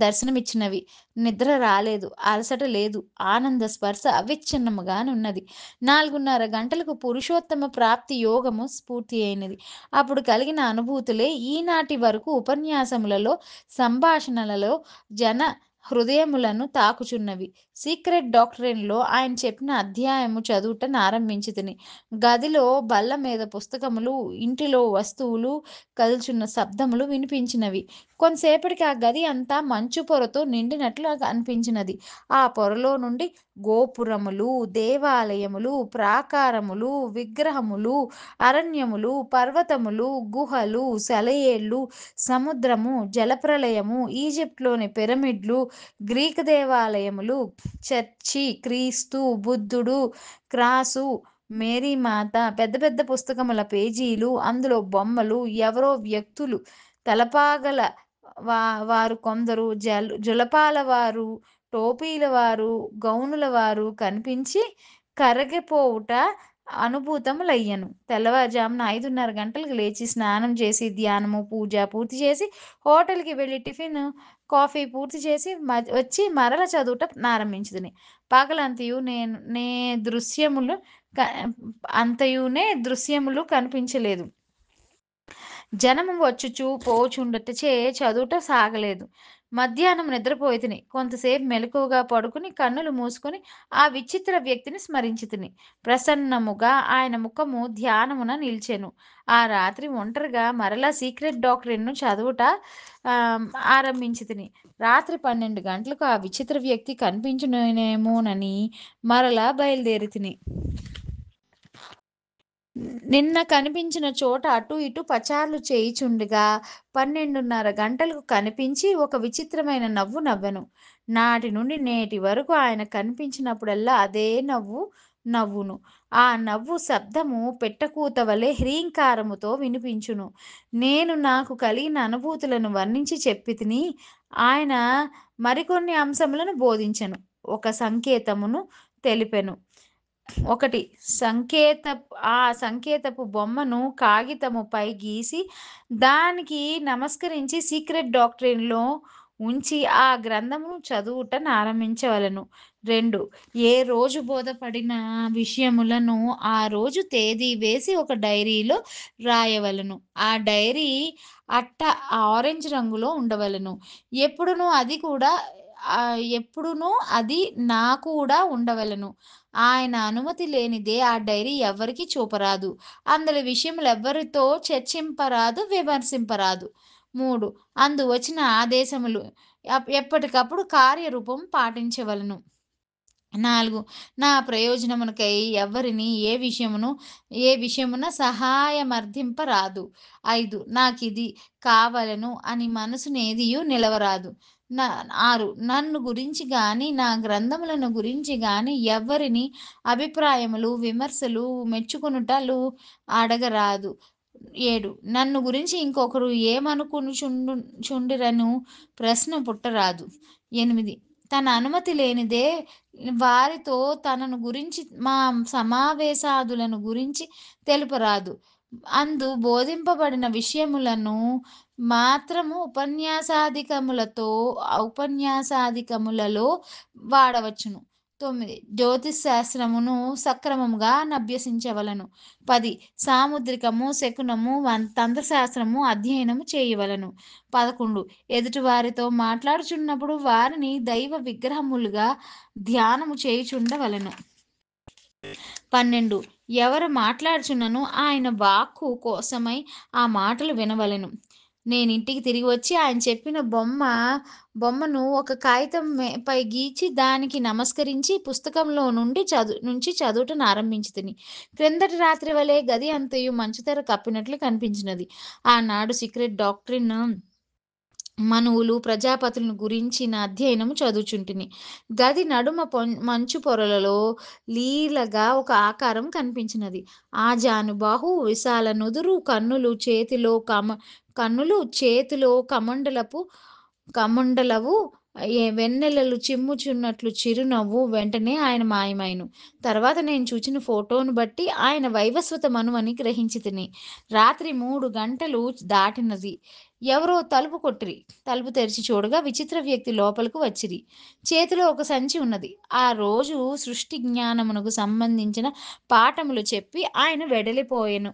దర్శనమిచ్చినవి. నిద్ర రాలేదు. అలసట లేదు. ఆనంద స్పర్శ అవిచ్ఛిన్నముగానున్నది. 4:30 గంటలకు పురుషోత్తమ ప్రాప్తి యోగము స్ఫూర్తి అయినది. అప్పుడు కలిగిన అనుభూతులే ఈనాటి వరకు ఉపన్యాసములలో, సంభాషణలలో జన హృదయములను తాకుచున్నవి. సీక్రెట్ డాక్ట్రిన్‌లో ఆయన చెప్పిన అధ్యాయము చదువుట నారంభించితిని. గదిలో బల్ల మీద పుస్తకములు, ఇంటిలో వస్తువులు కదుల్చున్న శబ్దములు వినిపించినవి. కొంతసేపటికి ఆ గది అంతా మంచు పొరతో నిండినట్లు అనిపించినది. ఆ పొరలో నుండి గోపురములు, దేవాలయములు, ప్రాకారములు, విగ్రహములు, అరణ్యములు, పర్వతములు, గుహలు, సెలయేళ్ళు, సముద్రము, జలప్రళయము, ఈజిప్ట్‌లోని పిరమిడ్లు, గ్రీకు దేవాలయములు, చర్చి, క్రీస్తు, బుద్ధుడు, క్రాసు, మేరీమాత, పెద్ద పెద్ద పుస్తకముల పేజీలు, అందులో బొమ్మలు, ఎవరో వ్యక్తులు, తలపాగల వారు కొందరు, జులపాల వారు, టోపీల వారు, గౌనుల వారు కనిపించి కరగిపోవుట అనుభూతములయ్యెను. తెల్లవారుజామున 5:30 గంటలకు లేచి స్నానం చేసి, ధ్యానము, పూజ పూర్తి చేసి, హోటల్‌కి వెళ్లి టిఫిను, కాఫీ పూర్తి చేసి వచ్చి మరల చదువుట నారంభించితిని. పగలంతయు నే దృశ్యములు క దృశ్యములు కనిపించలేదు. జనము వచ్చుచు పోవుచుండుటచే చదువుట సాగలేదు. మధ్యాహ్నం నిద్రపోయితిని. కొంతసేపు మెలకువగా పడుకుని కన్నులు మూసుకొని ఆ విచిత్ర వ్యక్తిని స్మరించితిని. ప్రసన్నముగా ఆయన ముఖము ధ్యానమున నిలిచెను. ఆ రాత్రి ఒంటరిగా మరలా సీక్రెట్ డాక్ట్రిన్‌ను చదువుట ఆరంభించితిని. రాత్రి 12 గంటలకు ఆ విచిత్ర వ్యక్తి కనిపించునేమోనని మరలా బయలుదేరితిని. నిన్న కనిపించిన చోట అటూ ఇటూ పచార్లు చేయుచుండగా 12:30 గంటలకు కనిపించి ఒక విచిత్రమైన నవ్వు నవ్వెను. నాటి నుండి నేటి వరకు ఆయన కనిపించినప్పుడల్లా అదే నవ్వు నవ్వును. ఆ నవ్వు శబ్దము పెట్టకూత వలె హ్రీంకారముతో వినిపించును. నేను నాకు కలిగిన అనుభూతులను వర్ణించి చెప్పితిని. ఆయన మరికొన్ని అంశములను బోధించెను. ఒక సంకేతమును తెలిపెను. 1 సంకేతపు బొమ్మను కాగితముపై గీసి, దానికి నమస్కరించి సీక్రెట్ డాక్ట్రిన్‌లో ఉంచి ఆ గ్రంథమును చదువుట నారంభించవలెను. 2 ఏ రోజు బోధపడిన విషయములను ఆ రోజు తేదీ వేసి ఒక డైరీలో రాయవలెను. ఆ డైరీ అట్ట ఆరెంజ్ రంగులో ఉండవలెను. ఎప్పుడునూ అది కూడా ఎప్పుడునూ అది నా కూడా ఉండవలెను. ఆయన అనుమతి లేనిదే ఆ డైరీ ఎవ్వరికీ చూపరాదు. అందులో విషయములెవ్వరితో చర్చింపరాదు, విమర్శింపరాదు. 3 అందు వచ్చిన ఆదేశములు ఎప్పటికప్పుడు కార్యరూపం పాటించవలెను. 4 నా ప్రయోజనమునకై ఎవ్వరిని ఏ విషయమున సహాయమర్థింపరాదు. 5 నాకిది కావలెను అని మనసునేదియు నిలవరాదు. నా 6 నన్ను గురించి గాని, నా గ్రంథములను గురించి గాని ఎవ్వరిని అభిప్రాయములు, విమర్శలు, మెచ్చుకొనుటలు అడగరాదు. 7 నన్ను గురించి ఇంకొకరు చుండిరను ప్రశ్న పుట్టరాదు. 8 తన అనుమతి లేనిదే వారితో తనను గురించి మా సమావేశాదులను గురించి తెలుపరాదు. అందు బోధింపబడిన విషయములను మాత్రము ఉపన్యాసాదికములలో వాడవచ్చును. 9 జ్యోతిశ్శాస్త్రమును సక్రమముగా నభ్యసించవలెను. 10 సాముద్రికము, శకునము, తంత్రశాస్త్రము అధ్యయనము చేయవలెను. 11 ఎదుటివారితో మాట్లాడుచున్నప్పుడు వారిని దైవ విగ్రహములుగా ధ్యానము చేయుచుండవలెను. 12 ఎవరు మాట్లాడుచున్నను ఆయన వాక్కు కోసమై ఆ మాటలు వినవలెను. నేనింటికి తిరిగి వచ్చి ఆయన చెప్పిన బొమ్మను ఒక కాగితం పై గీచి దానికి నమస్కరించి పుస్తకంలో నుంచి చదువుట నారంభించితిని. క్రిందటి రాత్రి వలె గది అంతయు మంచుతెర కప్పినట్లు కనిపించినది. ఆనాడు సీక్రెట్ డాక్ట్రిన్ మనువులు, ప్రజాపతులను గురించిన అధ్యయనము చదువుచుంటిని. గది నడుమ మంచు పొరలలో లీలగా ఒక ఆకారం కనిపించినది. ఆజానుబాహు, విశాల నుదురు, కన్నులు చేతిలో కమండలవు, వెన్నెలలు చిమ్ముచున్నట్లు చిరునవ్వు. వెంటనే ఆయన మాయమాయెను. తర్వాత నేను చూచిన ఫోటోను బట్టి ఆయన వైవస్వత మనుమని గ్రహించితిని. రాత్రి 3 గంటలు దాటినది. ఎవరో తలుపు కొట్టిరి. తలుపు తెరిచి చూడగా విచిత్ర వ్యక్తి లోపలకు వచ్చిరి. చేతిలో ఒక సంచి ఉన్నది. ఆ రోజు సృష్టి జ్ఞానమునకు సంబంధించిన పాఠములు చెప్పి ఆయన వెడలిపోయెను.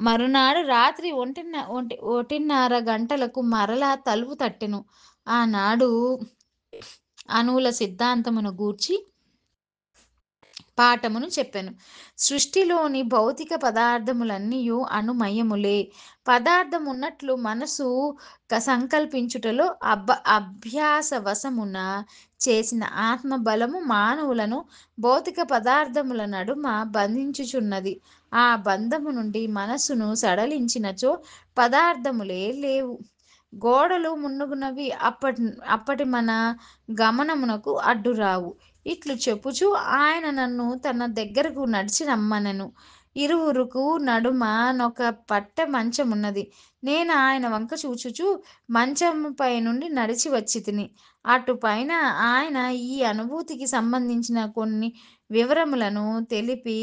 మరునాడు రాత్రి 1:30 గంటలకు మరలా తలుపు తట్టెను. ఆనాడు అణువుల సిద్ధాంతమును గూర్చి పాఠమును చెప్పెను. సృష్టిలోని భౌతిక పదార్థములన్నీయు అణుమయములే. పదార్థమున్నట్లు మనసు సంకల్పించుటలో అభ్యాసవశమున చేసిన ఆత్మబలము మానవులను భౌతిక పదార్థముల నడుమ బంధించుచున్నది. ఆ బంధము నుండి మనస్సును సడలించినచో పదార్థములే లేవు. గోడలు మున్నగునవి అప్పటి మన గమనమునకు అడ్డురావు. ఇట్లు చెప్పుచు ఆయన నన్ను తన దగ్గరకు నడిచి రమ్మనెను. ఇరువురుకు నడుమ నొక పట్టె మంచమున్నది. నేను ఆయన వంక చూచుచు మంచముపై నుండి నడిచి వచ్చితిని. అటుపైన ఆయన ఈ అనుభూతికి సంబంధించిన కొన్ని వివరములను తెలిపి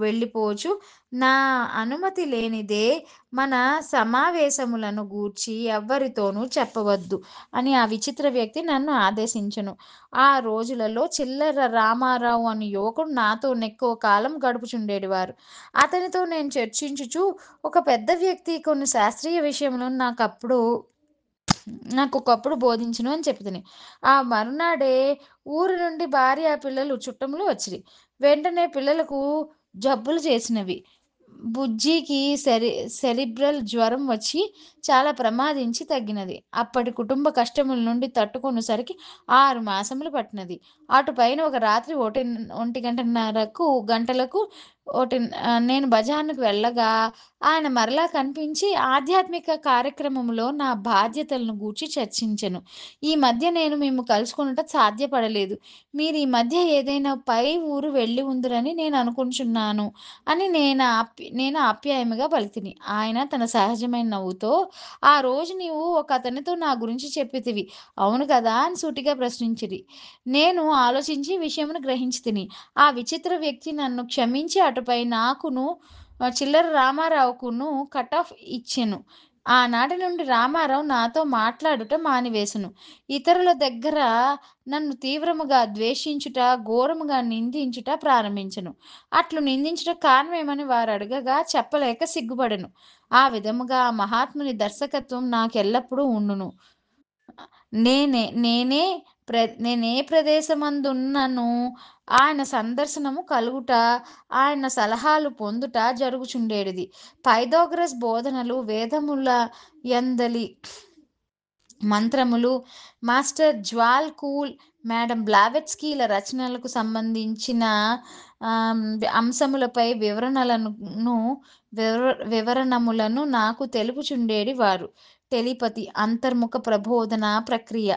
వెళ్ళిపోచు, నా అనుమతి లేనిదే మన సమావేశములను గూర్చి ఎవ్వరితోనూ చెప్పవద్దు అని ఆ విచిత్ర వ్యక్తి నన్ను ఆదేశించెను. ఆ రోజులలో చిల్లర రామారావు అను యువకుడు నాతో నెక్కువ కాలం గడుపుచుండేవాడు. అతనితో నేను చర్చించుచు ఒక పెద్ద వ్యక్తి కొన్ని శాస్త్రీయ విషయములను నాకొకప్పుడు బోధించును అని చెప్తిని. ఆ మరునాడే ఊరి నుండి భార్య, పిల్లలు చుట్టములు వచ్చిరి. వెంటనే పిల్లలకు జబ్బులు చేసినవి. బుజ్జికి సెరిబ్రల్ జ్వరం వచ్చి చాలా ప్రమాదించి తగ్గినది. అప్పటి కుటుంబ కష్టముల నుండి తట్టుకొనుసరికి 6 మాసములు పట్టినది. అటుపైన ఒక రాత్రి 1:30 గంటలకు నేను బజార్‌నుకు వెళ్ళగా ఆయన మరలా కనిపించి ఆధ్యాత్మిక కార్యక్రమంలో నా బాధ్యతలను గూర్చి చర్చించెను. "ఈ మధ్య నేను మిమ్ము కలుసుకొనుట సాధ్యపడలేదు. మీరు ఈ మధ్య ఏదైనా పై ఊరు వెళ్ళి ఉందురని నేననుకొనుచున్నాను" అని నేను ఆప్యాయముగా పలికితిని. ఆయన తన సహజమైన నవ్వుతో, "ఆ రోజు నీవు ఒకతనితో నా గురించి చెప్పితివి. అవును కదా?" అని సూటిగా ప్రశ్నించిరి. నేను ఆలోచించి విషయమును గ్రహించితిని. ఆ విచిత్ర వ్యక్తి నన్ను క్షమించి అటుపై నాకును చిల్లర రామారావుకును కట్ ఆఫ్ ఇచ్చెను. ఆనాటి నుండి రామారావు నాతో మాట్లాడుట మానివేసెను. ఇతరుల దగ్గర నన్ను తీవ్రముగా ద్వేషించుట, ఘోరముగా నిందించుట ప్రారంభించెను. అట్లు నిందించుటకు కారణమేమని వారడగగా చెప్పలేక సిగ్గుపడెను. ఆ విధముగా ఆ మహాత్ముని దర్శకత్వం నాకెల్లప్పుడూ ఉండును. నేనే నేనే నేనే ప్రదేశమందున్నను ఆయన సందర్శనము కలుగుట, ఆయన సలహాలు పొందుట జరుగుచుండేడిది. పైథాగరస్ బోధనలు, వేదముల యందలి మంత్రములు, మాస్టర్ జ్వాల్ కూల్, మేడమ్ బ్లావెట్స్కీల రచనలకు సంబంధించిన అంశములపై వివరణములను నాకు తెలుపుచుండేడి వారు. టెలిపతి, అంతర్ముఖ ప్రబోధన ప్రక్రియ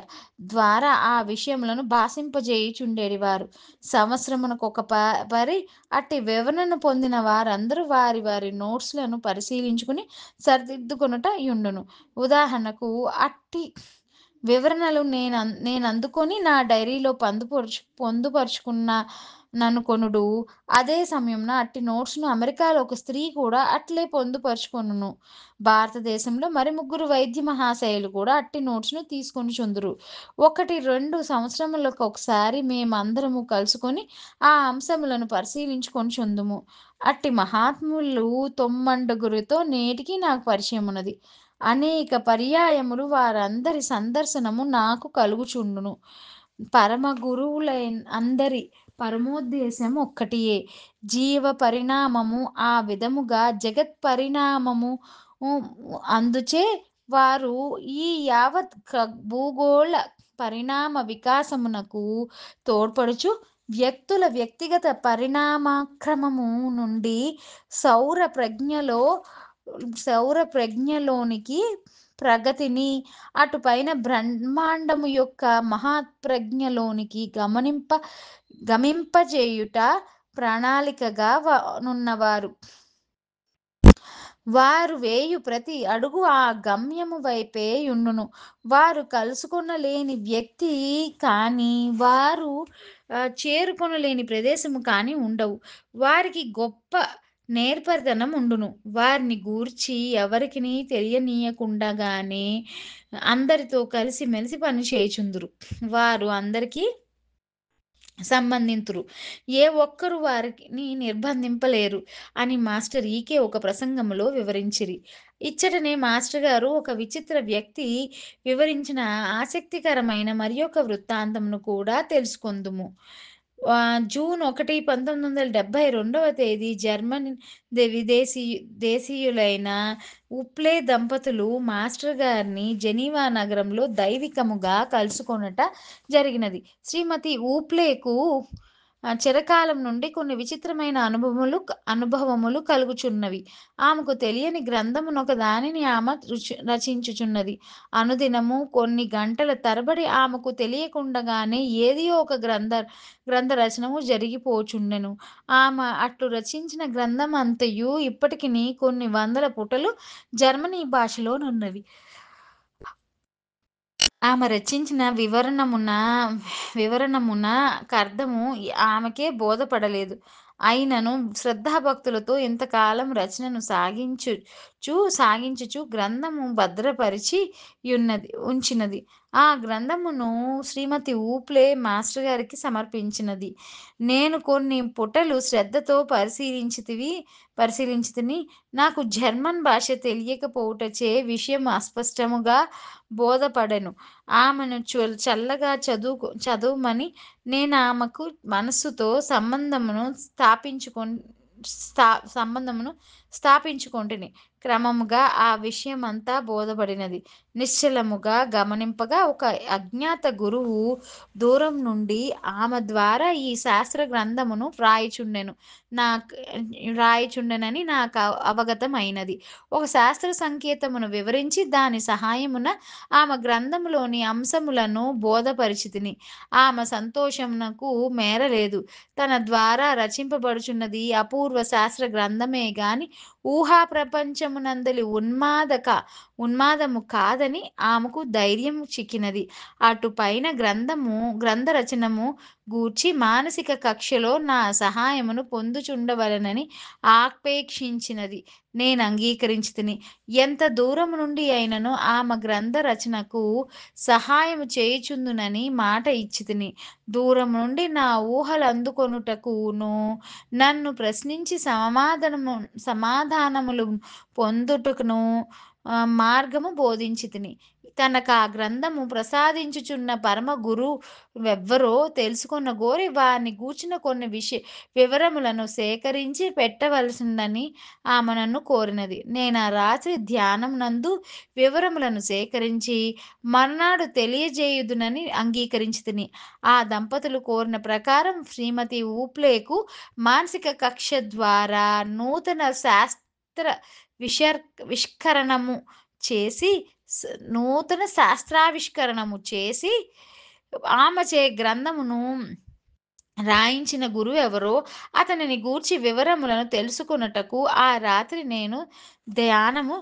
ద్వారా ఆ విషయములను భాషింపజేయుచుండేడివారు. సంవత్సరమునకొక పరి అట్టి వివరణను పొందిన వారందరూ వారి వారి నోట్స్‌లను పరిశీలించుకుని సరిదిద్దుకొనుట యుండును. ఉదాహరణకు అట్టి వివరణలు నేనందుకొని నా డైరీలో పొందుపరుచుకున్నాననుకొనుడు. అదే సమయమున అట్టి నోట్స్‌ను అమెరికాలో ఒక స్త్రీ కూడా అట్లే పొందుపరుచుకొనును. భారతదేశంలో మరి ముగ్గురు వైద్య మహాశయులు కూడా అట్టి నోట్స్‌ను తీసుకొనుచుందురు. 1, 2 సంవత్సరములకొకసారి మేమందరము కలుసుకొని ఆ అంశములను పరిశీలించుకొనుచుందుము. అట్టి మహాత్ములు తొమ్మండుగురితో నేటికి నాకు పరిచయమున్నది. అనేక పర్యాయములు వారందరి సందర్శనము నాకు కలుగుచుండును. పరమ గురువులైన అందరి పరమోద్దేశం ఒక్కటియే. జీవ పరిణామము ఆ విధముగా జగత్ పరిణామము ఉ అందుచే వారు ఈ యావత్ భూగోళ పరిణామ వికాసమునకు తోడ్పడుచు వ్యక్తుల వ్యక్తిగత పరిణామక్రమము నుండి సౌర ప్రజ్ఞలో సౌర ప్రజ్ఞలోనికి ప్రగతిని, అటుపైన బ్రహ్మాండము యొక్క మహాప్రజ్ఞలోనికి గమింపజేయుట ప్రణాళికగా నున్నవారు. వారు వేయు ప్రతి అడుగు ఆ గమ్యము వైపే యుండును. వారు కలుసుకొనలేని వ్యక్తి కానీ, వారు చేరుకొనలేని ప్రదేశము కానీ ఉండవు. వారికి గొప్ప నేర్పరితనం ఉండును. వారిని గూర్చి ఎవరికిని తెలియనీయకుండగానే అందరితో కలిసి మెలిసి పని చేయుచుందురు. వారు అందరికీ సంబంధింతురు. ఏ ఒక్కరు వారిని నిర్బంధింపలేరు అని మాస్టర్ ఈకే ఒక ప్రసంగములో వివరించిరి. ఇచ్చటనే మాస్టర్ గారు ఒక విచిత్ర వ్యక్తి వివరించిన ఆసక్తికరమైన మరియొక వృత్తాంతమును కూడా తెలుసుకొందుము. జూన్ 1, 1972 తేదీ జర్మన్ దేశీయులైన ఉప్లే దంపతులు మాస్టర్ గారిని జెనీవా నగరంలో దైవికముగా కలుసుకొనుట జరిగినది. శ్రీమతి ఊప్లేకు చిరకాలం నుండి కొన్ని విచిత్రమైన అనుభవములు కలుగుచున్నవి. ఆమెకు తెలియని గ్రంథమునొకదానిని ఆమె రచించుచున్నది. అనుదినము కొన్ని గంటల తరబడి ఆమెకు తెలియకుండగానే ఏదియో ఒక గ్రంథ రచనము జరిగిపోచుండెను. ఆమె అట్లు రచించిన గ్రంథమంతయు ఇప్పటికిని కొన్ని వందల పుటలు జర్మనీ భాషలోనున్నవి. ఆమె రచించిన వివరణమున కర్థము ఆమెకే బోధపడలేదు. అయినను శ్రద్ధాభక్తులతో ఇంతకాలం రచనను సాగించుచు గ్రంథము భద్రపరిచి ఉంచినది. ఆ గ్రంథమును శ్రీమతి ఊప్లే మాస్టర్ గారికి సమర్పించినది. నేను కొన్ని పుటలు శ్రద్ధతో పరిశీలించితిని. నాకు జర్మన్ భాష తెలియకపోవుటచే విషయం అస్పష్టముగా బోధపడెను. ఆమెను చల్లగా చదువుమని నేనామెకు మనస్సుతో సంబంధమును స్థాపించుకొంటిని. క్రమముగా ఆ విషయమంతా బోధపడినది. నిశ్చలముగా గమనింపగా ఒక అజ్ఞాత గురువు దూరం నుండి ఆమె ద్వారా ఈ శాస్త్ర గ్రంథమును నాక్ వ్రాయుచుండెనని నాకు అవగతమైనది. ఒక శాస్త్ర సంకేతమును వివరించి దాని సహాయమున ఆమె గ్రంథములోని అంశములను బోధపరిచితిని. ఆమె సంతోషమునకు మేరలేదు. తన ద్వారా రచింపబడుచున్నది అపూర్వ శాస్త్ర గ్రంథమే గాని ఊహా ప్రపంచమునందలి ఉన్మాదము కాదని ఆమెకు ధైర్యం చిక్కినది. అటుపైన గ్రంథ రచనము గూర్చి మానసిక కక్షలో నా సహాయమును పొందుచుండవలెనని ఆపేక్షించినది. నేను అంగీకరించితిని. ఎంత దూరము నుండి అయినను ఆమె గ్రంథ రచనకు సహాయము చేయుచుందునని మాట ఇచ్చితిని. దూరం నుండి నా ఊహలందుకొనుటకును, నన్ను ప్రశ్నించి సమాధానములు పొందుటకును మార్గము బోధించితిని. తనకా గ్రంథము ప్రసాదించుచున్న పరమ గురువెవ్వరో తెలుసుకొనగోరి వారిని గూర్చిన కొన్ని వివరములను సేకరించి పెట్టవలసిందని ఆమె నన్ను కోరినది. నేనా రాత్రి ధ్యానమునందు వివరములను సేకరించి మర్నాడు తెలియజేయుదునని అంగీకరించితిని. ఆ దంపతులు కోరిన ప్రకారం శ్రీమతి ఊప్లేకు మానసిక కక్ష ద్వారా నూతన శాస్త్ర విషర్ విష్కరణము చేసి నూతన శాస్త్రావిష్కరణము చేసి ఆమెచే గ్రంథమును రాయించిన గురువెవరో అతనిని గూర్చి వివరములను తెలుసుకొనుటకు ఆ రాత్రి నేను ధ్యానము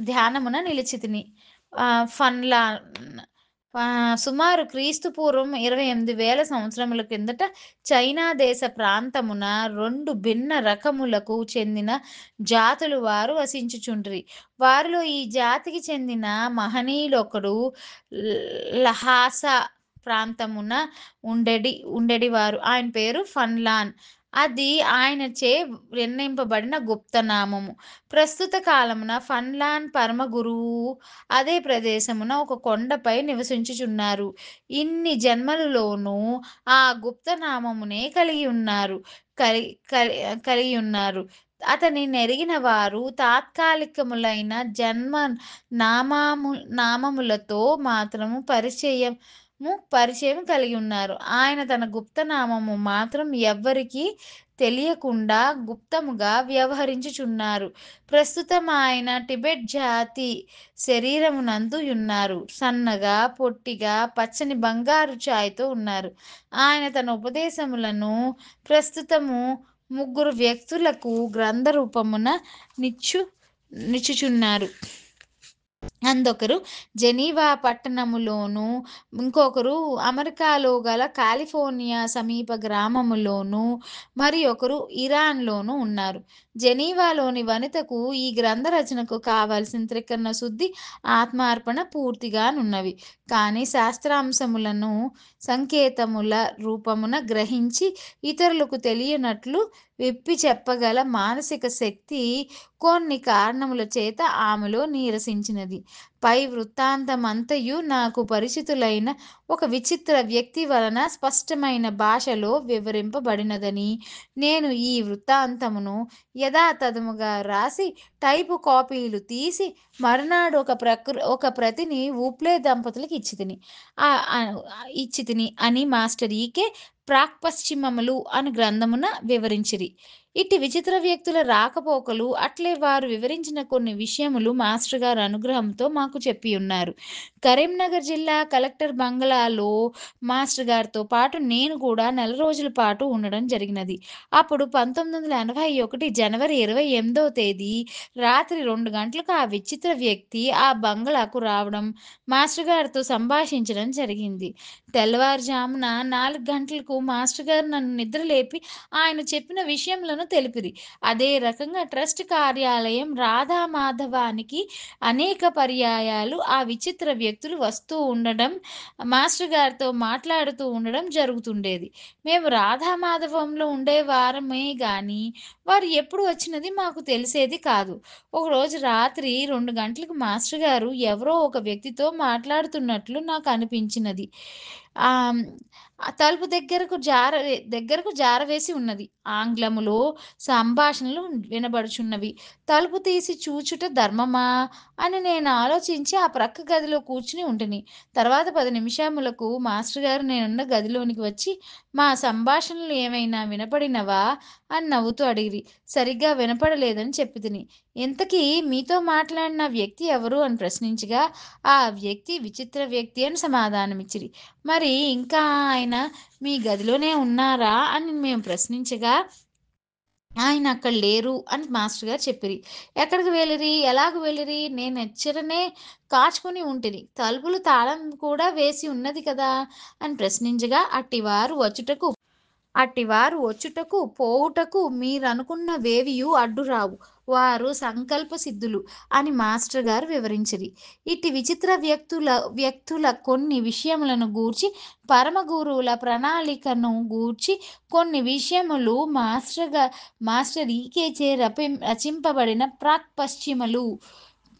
ధ్యానమున నిలిచితిని. ఫన్లాన్ సుమారు క్రీస్తు పూర్వం 28,000 సంవత్సరముల కిందట చైనా దేశ ప్రాంతమున 2 భిన్న రకములకు చెందిన జాతులు వారు వసించుచుండిరి. వారిలో ఈ జాతికి చెందిన మహనీయులొకడు లహాసా ప్రాంతమున ఉండెడివారు. ఆయన పేరు ఫన్లాన్. అది ఆయనచే నిర్ణయింపబడిన గుప్తనామము. ప్రస్తుత కాలమున ఫన్లాన్ పరమ గురువు అదే ప్రదేశమున ఒక కొండపై నివసించుచున్నారు. ఇన్ని జన్మలలోనూ ఆ గుప్తనామమునే కలిగియున్నారు. అతని నెరిగిన వారు తాత్కాలికములైన జన్మ నామములతో మాత్రము పరిచయం కలిగి ఉన్నారు. ఆయన తన గుప్తనామము మాత్రం ఎవ్వరికీ తెలియకుండా గుప్తముగా వ్యవహరించుచున్నారు. ప్రస్తుతం ఆయన టిబెట్ జాతి శరీరమునందు యున్నారు. సన్నగా, పొట్టిగా, పచ్చని బంగారు ఛాయతో ఉన్నారు. ఆయన తన ఉపదేశములను ప్రస్తుతము 3 వ్యక్తులకు గ్రంథ రూపమున నిచ్చుచున్నారు. అందొకరు జెనీవా పట్టణములోను, ఇంకొకరు అమెరికాలో గల కాలిఫోర్నియా సమీప గ్రామములోను, మరి ఒకరు ఇరాన్‌లోను ఉన్నారు. జెనీవాలోని వనితకు ఈ గ్రంథ రచనకు కావలసిన త్రికరణ శుద్ధి, ఆత్మార్పణ పూర్తిగానున్నవి. కానీ శాస్త్రాంశములను సంకేతముల రూపమున గ్రహించి ఇతరులకు తెలియనట్లు విప్పి చెప్పగల మానసిక శక్తి కొన్ని కారణముల చేత ఆమెలో నీరసించినది. పై వృత్తాంతమంతయు నాకు పరిచితులైన ఒక విచిత్ర వ్యక్తి వలన స్పష్టమైన భాషలో వివరింపబడినదని, నేను ఈ వృత్తాంతమును యథాతథముగా రాసి టైపు కాపీలు తీసి మరునాడు ఒక ప్రతిని ఊప్లే దంపతులకు ఇచ్చితిని అని మాస్టర్ ఈకే ప్రాక్పశ్చిమములు అను గ్రంథమున వివరించిరి. ఇట్టి విచిత్ర వ్యక్తుల రాకపోకలు, అట్లే వారు వివరించిన కొన్ని విషయములు మాస్టర్ గారి అనుగ్రహంతో మాకు చెప్పియున్నారు. కరీంనగర్ జిల్లా కలెక్టర్ బంగళాలో మాస్టర్ గారితో పాటు నేను కూడా నెల రోజుల పాటు ఉండడం జరిగినది. అప్పుడు 1981 జనవరి 28వ తేదీ రాత్రి 2 గంటలకు ఆ విచిత్ర వ్యక్తి ఆ బంగళాకు రావడం, మాస్టర్ గారితో సంభాషించడం జరిగింది. తెల్లవారుజామున 4 గంటలకు మాస్టర్ గారు నన్ను నిద్రలేపి ఆయన చెప్పిన విషయములను తెలిపిరి. అదే రకంగా ట్రస్ట్ కార్యాలయం రాధామాధవానికి అనేక పర్యాయాలు ఆ విచిత్ర వ్యక్తులు వస్తూ ఉండడం, మాస్టర్ గారితో మాట్లాడుతూ ఉండడం జరుగుతుండేది. మేము రాధామాధవంలో ఉండేవారమే గాని వారు ఎప్పుడు వచ్చినది మాకు తెలిసేది కాదు. ఒకరోజు రాత్రి 2 గంటలకు మాస్టర్ గారు ఎవరో ఒక వ్యక్తితో మాట్లాడుతున్నట్లు నాకు అనిపించినది. ఆ తలుపు దగ్గరకు జారవేసి ఉన్నది. ఆంగ్లములో సంభాషణలు వినబడుచున్నవి. తలుపు తీసి చూచుట ధర్మమా అని నేను ఆలోచించి ఆ ప్రక్క గదిలో కూర్చుని ఉంటిని. తర్వాత 10 నిమిషములకు మాస్టర్ గారు నేనున్న గదిలోనికి వచ్చి, "మా సంభాషణలు ఏమైనా వినపడినవా?" అని నవ్వుతూ అడిగిరి. "సరిగ్గా వినపడలేదని చెప్పితిని." "ఇంతకీ మీతో మాట్లాడిన వ్యక్తి ఎవరు?" అని ప్రశ్నించగా, "ఆ వ్యక్తి విచిత్ర వ్యక్తి" అని సమాధానమిచ్చిరి. "మరి ఇంకా ఆయన మీ గదిలోనే ఉన్నారా?" అని మేము ప్రశ్నించగా, "ఆయన అక్కడ లేరు" అని మాస్టర్ గారు చెప్పిరి. "ఎక్కడికి వెళ్ళిరి? ఎలాగ వెళ్ళిరి? నేను ఎచ్చటనే కాచుకొని ఉంటిని. తలుపులు తాళం కూడా వేసి ఉన్నది కదా" అని ప్రశ్నించగా, అట్టివారు వచ్చుటకు, పోవుటకు మీరనుకున్నవేవియు అడ్డురావు. వారు సంకల్ప సిద్ధులు" అని మాస్టర్ గారు వివరించిరి. ఇట్టి విచిత్ర వ్యక్తుల కొన్ని విషయములను గూర్చి, పరమ గురువుల ప్రణాళికను గూర్చి కొన్ని విషయములు మాస్టర్ ఈకేచే రచింపబడిన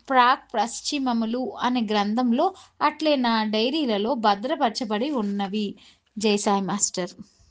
ప్రాక్‌పశ్చిమములు అనే గ్రంథంలో, అట్లే నా డైరీలలో భద్రపరచబడి ఉన్నవి. జై సాయి మాస్టర్.